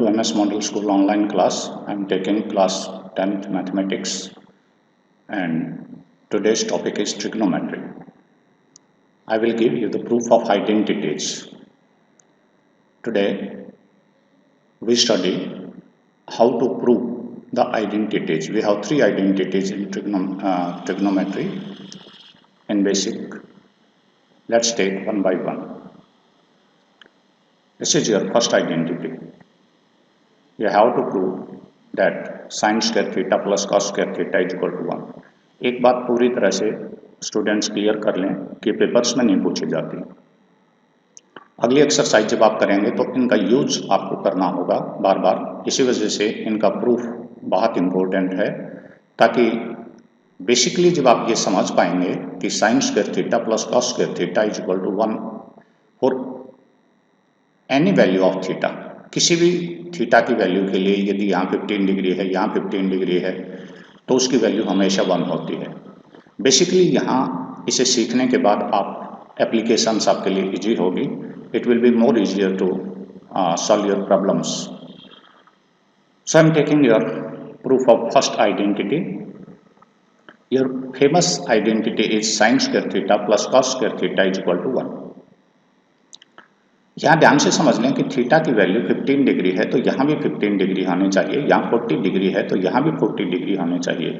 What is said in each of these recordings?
To MS Model School online class. I'm taking class 10th mathematics and today's topic is trigonometry. I will give you the proof of identities. Today we study how to prove the identities. We have three identities in trigonometry in basic. Let's take one by one. This is your first identity. You have to prove that sin square theta plus cos square theta is equal to 1. एक बात पूरी तरह से students clear कर लें कि papers में नहीं पूछी जाती। अगली एक्सरसाइज जब आप करेंगे तो इनका यूज आपको करना होगा बार बार, इसी वजह से इनका प्रूफ बहुत इम्पोर्टेंट है, ताकि बेसिकली जब आप ये समझ पाएंगे कि sin square theta plus cos square theta is equal to 1 for any value of theta, किसी भी थीटा की वैल्यू के लिए यदि यहाँ 15 डिग्री है, यहाँ 15 डिग्री है, तो उसकी वैल्यू हमेशा 1 होती है। बेसिकली यहाँ इसे सीखने के बाद आप एप्लीकेशंस आपके लिए इजी होगी। It will be more easier to solve your problems. So I am taking your proof of first identity. Your famous identity is sine square theta plus cos square theta is equal to 1. यहाँ ध्यान से समझ लें कि theta की value 15 degree है तो यहाँ भी 15 डिग्री होनी चाहिए, यहाँ 40 डिग्री है तो यहाँ भी 40 डिग्री होनी चाहिए.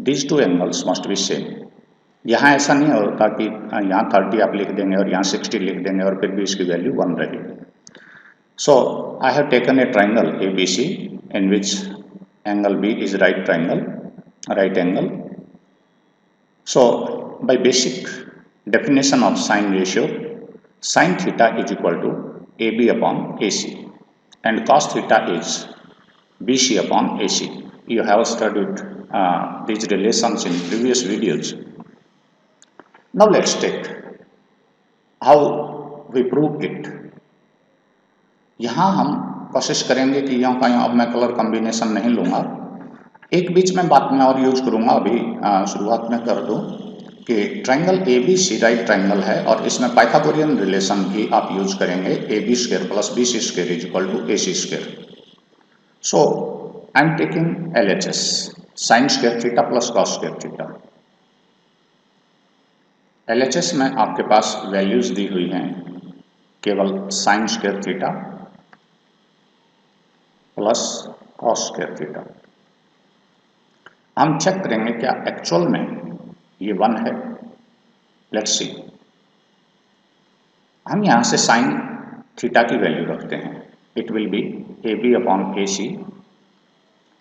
This two angles must be same. यहाँ ऐसा नहीं होता कि यहाँ 30 आप लिख देंगे और यहाँ 60 लिख देंगे और फिर भी इसकी वैल्यू 1 रहेगी. So I have taken a triangle ABC in which angle B is right angle. So by basic definition of sine ratio, sin theta is equal to AB upon AC and cos theta is BC upon AC. You have studied these relations in previous videos. Now let's take how we prove it. यहाँ हम कोशिश करेंगे कि यहाँ का यहाँ अब मैं कलर कॉम्बिनेशन नहीं लूँगा, एक बीच में बात मैं और यूज करूँगा. अभी शुरुआत में कर दूँ कि ट्राइंगल ABC राइट ट्राइंगल है और इसमें पाइथागोरियन रिलेशन भी आप यूज करेंगे. AB square plus BC square is equal to AC square. So I am taking LHS sine square theta plus cos square theta. LHS में आपके पास वैल्यूज दी हुई हैं केवल sine square theta plus cos square theta. हम check करेंगे क्या एक्चुअल में ये 1 है. Let's see. हम यहां से साइन थीटा की वैल्यू रखते हैं. It will be AB upon AC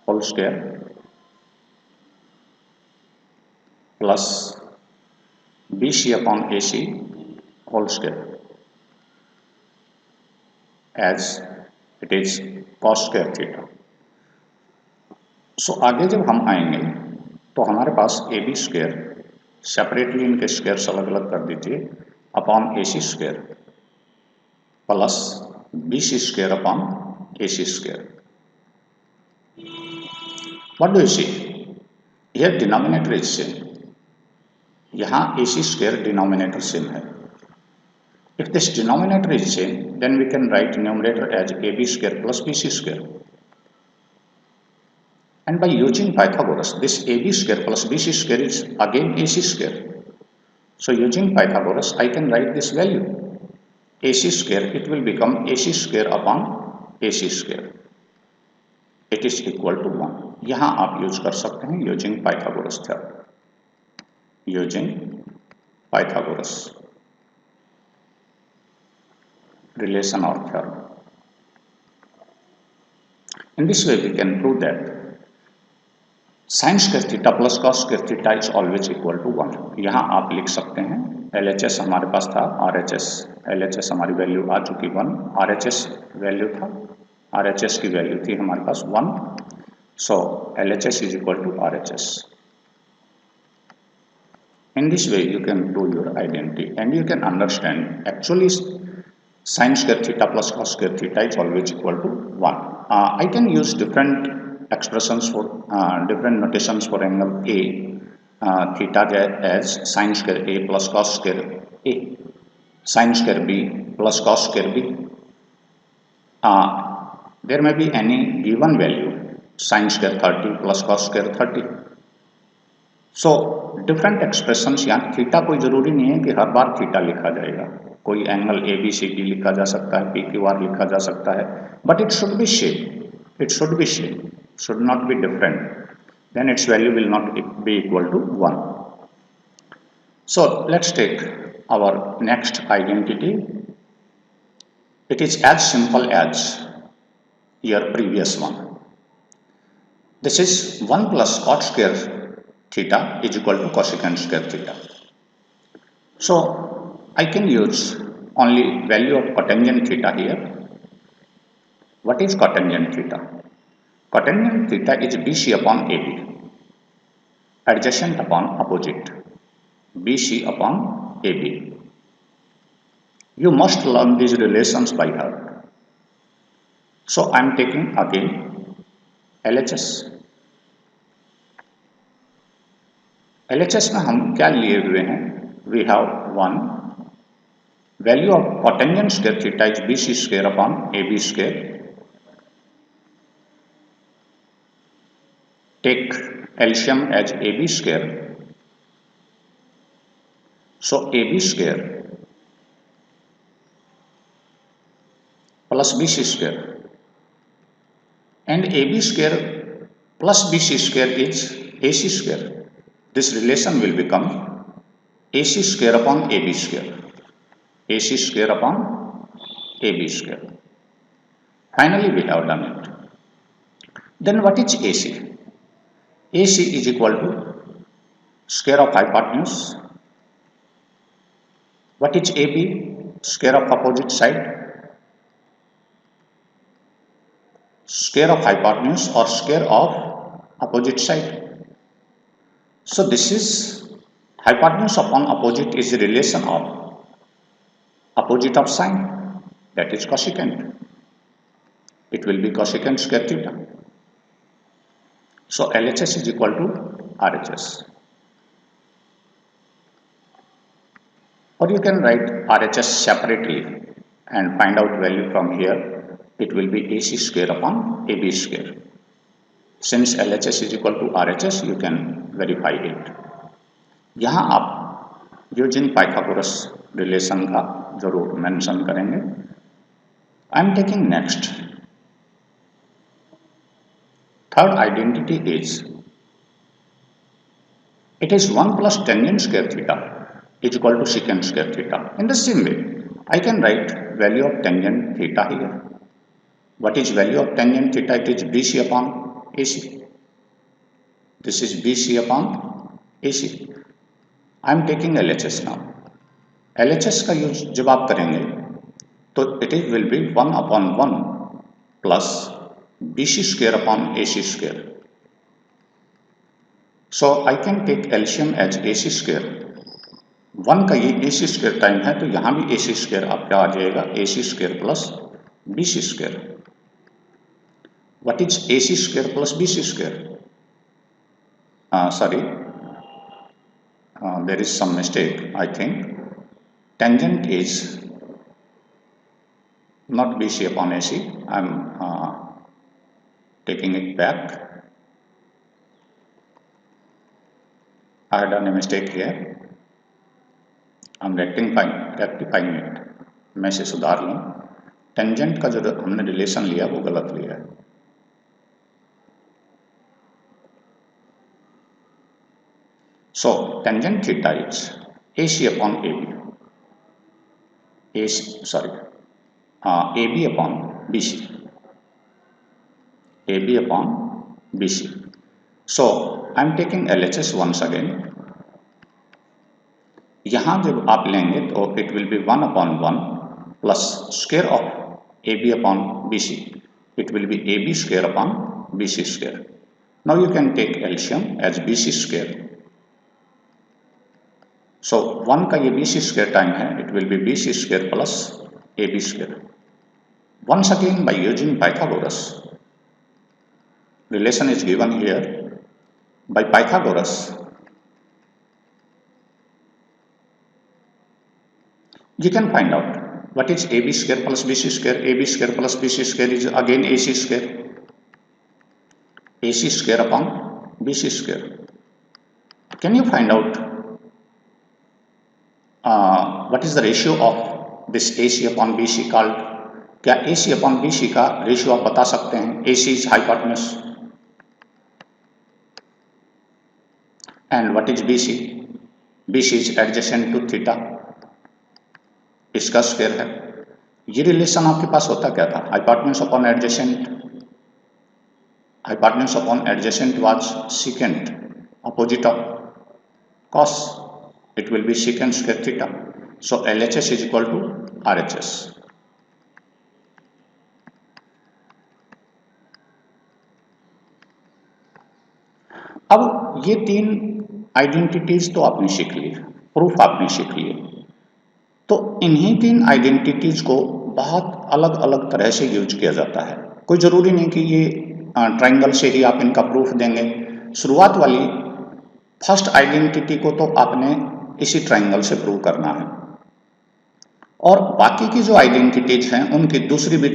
whole square plus BC upon AC whole square as it is cos square theta. So आगे जब हम आएंगे तो हमारे पास AB स्क्वायर सेपरेटली इनके स्क्वायर्स अलग अलग कर दीजिए upon AC square plus BC square upon AC square. What do you see here? Denominator is same. यहाँ AC स्क्वायर डिनोमिनेटर सेम है. If this denominator is same, then we can write numerator as AB square plus BC square. And by using Pythagoras, this AB square plus BC square is again AC square. So using Pythagoras, I can write this value. AC square, it will become AC square upon AC square. It is equal to 1. यहाँ आप use कर सकते हैं using Pythagoras theorem. Using Pythagoras relation or theorem. In this way we can prove that sin square theta plus cos square theta is always equal to 1. यहाँ आप लिख सकते हैं LHS हमारे पास था RHS. LHS हमारी वैल्यू आ चुकी 1. RHS वैल्यू था, RHS की वैल्यू थी हमारे पास 1. So LHS is equal to RHS. In this way you can prove your identity and you can understand actually sin square theta plus cos square theta is always equal to 1. I can use different expressions for different notations for angle A. Theta as sin square A plus cos square A, sin square B plus cos square B, there may be any given value, sin square 30 plus cos square 30. So different expressions यहाँ theta कोई ज़रूरी नहीं है कि हर बार theta लिखा जाएगा, कोई angle A B C D लिखा जा सकता है, पी क्यू आर लिखा जा सकता है, but it should be same, it should be same, should not be different, then its value will not be equal to 1. So let's take our next identity. It is as simple as your previous one. This is 1 plus cot square theta is equal to cosecant square theta. So I can use only value of cotangent theta here. What is cotangent theta? Cotangent theta is BC upon AB, adjacent upon opposite, BC upon AB. You must learn these relations by heart. So I am taking again LHS. LHS में हम क्या लिए हुए हैं? We have one value of cotangent square theta is BC square upon AB square. Take LCM as AB square. So AB square plus BC square, and AB square plus BC square is AC square. This relation will become AC square upon AB square, AC square upon AB square. Finally we have done it. Then what is AC? AC is equal to square of hypotenuse. What is AB? Square of opposite side, square of hypotenuse or square of opposite side. So this is hypotenuse upon opposite is the relation of opposite of sine, that is cosecant. It will be cosecant square theta. So LHS is equal to RHS. Or you can write RHS separately and find out value from here. It will be AC square upon AB square. Since LHS is equal to RHS, you can verify it. यहाँ आप using Pythagoras relation का जरूर mention करेंगे. आई am taking next. Third identity is it is 1 plus tangent square theta is equal to secant square theta. In the same way, I can write value of tangent theta here. What is value of tangent theta? It is BC upon AC. This is BC upon AC. I am taking LHS now. LHS का use जब आप करेंगे तो it will be 1 upon 1 plus BC square upon AC square. So I can take LCM as AC square. 1 का ये AC square time है तो यहाँ भी AC square आपका आ जाएगा AC square plus BC square. What is AC square plus BC square? Sorry, there is some mistake. I think tangent is not BC upon AC. I am taking it back. I had done a mistake here. I am rectifying it. मैं इसे सुधार लूँ. Tangent का जो हमने relation लिया वो गलत लिया है. So tangent theta is AC upon AB. AB upon BC. AB upon BC. So I am taking LHS once again. यहाँ जब आप लेंगे तो it will be 1 upon 1 plus square of AB upon BC. It will be AB square upon BC square. Now you can take LCM as BC square. So 1 का ये BC square time है, it will be BC square plus AB square. Once again by using Pythagoras, relation is given here. By Pythagoras, you can find out What is AB square plus BC square? AB square plus BC square is again AC square. AC square upon BC square. Can you find out what is the ratio of this AC upon BC called? क्या AC upon BC का ratio आप बता सकते हैं? AC is hypotenuse and what is BC? BC is adjacent to theta, इसका square है। ये relation आपके पास होता क्या था? Hypotenuse upon adjacent, hypotenuse upon adjacent was secant opposite of cos, it will be secant square theta. So LHS is equal to RHS. अब ये तीन आइडेंटिटीज तो आपने सीख ली, प्रूफ आपने सीख लिए, तो इन्हीं तीन आइडेंटिटीज को बहुत अलग अलग तरह से यूज किया जाता है। कोई ज़रूरी नहीं कि ये ट्राइंगल से ही आप इनका प्रूफ देंगे। शुरुआत वाली फर्स्ट आइडेंटिटी को तो आपने इसी ट्राइंगल से प्रूव करना है और बाकी की जो आइडेंटिटीज हैं उनकी दूसरी भी